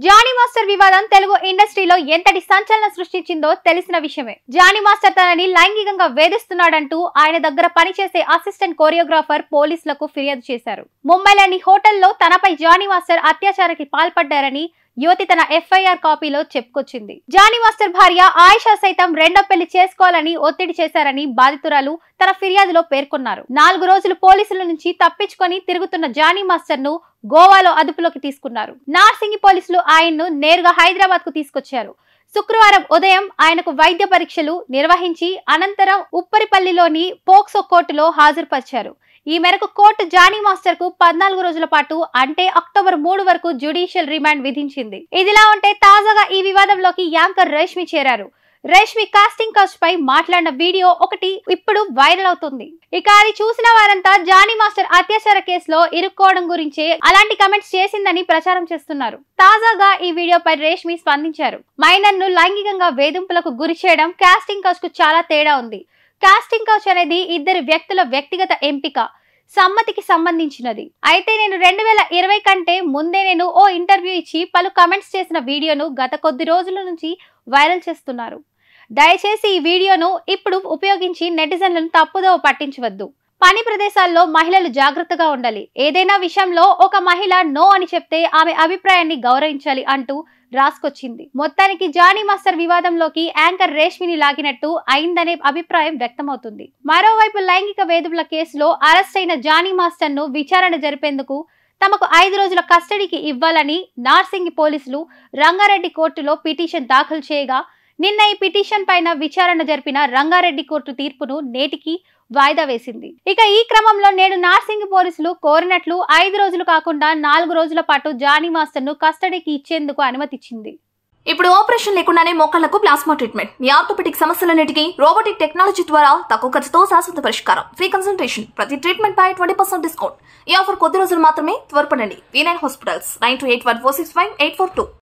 Johnny master వివాదం తెలుగు ఇండస్ట్రీలో ఎంతటి సంచలనం సృష్టించిందో తెలిసిన విషయమే. జానీ మాస్టర్ తనని లైంగికంగా వేధిస్తున్నాడంటూ ఆయన దగ్గర పనిచేసే అసిస్టెంట్ కోరియోగ్రాఫర్ పోలీసులకు ఫిర్యాదు చేశారు. ముంబైలోని హోటల్లో తనపై జానీ మాస్టర్ అత్యాచారానికి పాల్పడ్డారని యువతి తన ఎఫ్ఐఆర్ కాపీలో చెప్పుకొచ్చింది. జానీ మాస్టర్ భార్య ఆయిషా సైతం రెండో పెళ్లి చేసుకోవాలని ఒత్తిడి చేశారని బాధితురాలు తన ఫిర్యాదులో పేర్కొన్నారు. 4 రోజులు పోలీసుల నుంచి తప్పించుకొని తిరుగుతున్న జానీ మాస్టర్ ను గోవాలో అదుపులోకి తీసుకున్నారు. నార్సింగి పోలీసులు ఆయన్ను నేరుగా హైదరాబాద్ కు తీసుకొచ్చారు. శుక్రవారం ఉదయం ఆయనకు వైద్య పరీక్షలు నిర్వహించి అనంతరం ఉప్పరిపల్లిలోని పోక్సో కోర్టులో హాజరుపరిచారు. ఈ మేరకు కోర్టు జానీ మాస్టర్ కు 14 రోజుల పాటు అంటే అక్టోబర్ 3 వరకు జ్యుడిషియల్ రిమాండ్ విధించింది. ఇదిలా ఉంటే తాజాగా ఈ వివాదంలోకి యాంకర్ రేష్మి చేరారు. రేష్మి కాస్టింగ్ కౌచ్ పై మాట్లాడిన వీడియో ఒకటి ఇప్పుడు వైరల్ అవుతుంది. ఇక అది చూసిన వారంతా జానీ మాస్టర్ అత్యాచార కేసులో ఇరుక్కోవడం గురించే అలాంటి కమెంట్స్ చేసిందని ప్రచారం చేస్తున్నారు. తాజాగా ఈ వీడియోపై రేష్మి స్పందించారు. మైనర్ ను లైంగికంగా వేధింపులకు గురి చేయడం కాస్టింగ్ కౌచ్ కు చాలా తేడా ఉంది. కాస్టింగ్ కౌచ్ అనేది ఇద్దరు వ్యక్తుల వ్యక్తిగత ఎంపిక, సమ్మతికి సంబంధించినది. అయితే నేను 2020 కంటే ముందే నేను ఓ ఇంటర్వ్యూ ఇచ్చి పలు కమెంట్స్ చేసిన వీడియోను గత కొద్ది రోజుల నుంచి వైరల్ చేస్తున్నారు. దయచేసి ఈ వీడియోను ఇప్పుడు ఉపయోగించి నెటిజన్లను తప్పుదోవ పట్టించవద్దు. పని ప్రదేశాల్లో మహిళలు జాగ్రత్తగా ఉండాలి. ఏదైనా విషయంలో ఒక మహిళ నో అని చెప్తే ఆమె అభిప్రాయాన్ని గౌరవించాలి అంటూ రాసుకొచ్చింది. మొత్తానికి జానీ మాస్టర్ వివాదంలోకి యాంకర్ రేష్మిని లాగినట్టు అయిందనే అభిప్రాయం వ్యక్తమవుతుంది. మరోవైపు లైంగిక వేధింపుల కేసులో అరెస్ట్ అయిన జానీ మాస్టర్ ను విచారణ జరిపేందుకు తమకు 5 రోజుల కస్టడీకి ఇవ్వాలని నార్సింగి పోలీసులు రంగారెడ్డి కోర్టులో పిటిషన్ దాఖలు చేయగా నిన్న ఈ పిటిషన్ పైన విచారణ జరిపిన రంగారెడ్డి కోర్టు తీర్పును నేటికి వాయిదా వేసింది. ఇక ఈ క్రమంలో నేడు నార్సింగి పోలీసులు కోరినట్లు 5 రోజులు కాకుండా 4 రోజుల పాటు జానీ మాస్టర్ ను కస్టడీకి ఇచ్చేందుకు అనుమతిచ్చింది. ఇప్పుడు ఆపరేషన్ లేకుండానే మోకాళ్లకు ప్లాస్మా ట్రీట్మెంట్. మీ ఆర్థోపెడిక్ సమస్యలన్నిటికీ రోబోటిక్ టెక్నాలజీ ద్వారా తక్కువ ఖర్చుతో శాశ్వత పరిష్కారం. Free consultation. ప్రతి ట్రీట్మెంట్ పై 20% డిస్కౌంట్. ఈ ఆఫర్ కొద్ది రోజులు మాత్రమే. త్వరపడండి. V9 hospitals 9281465842.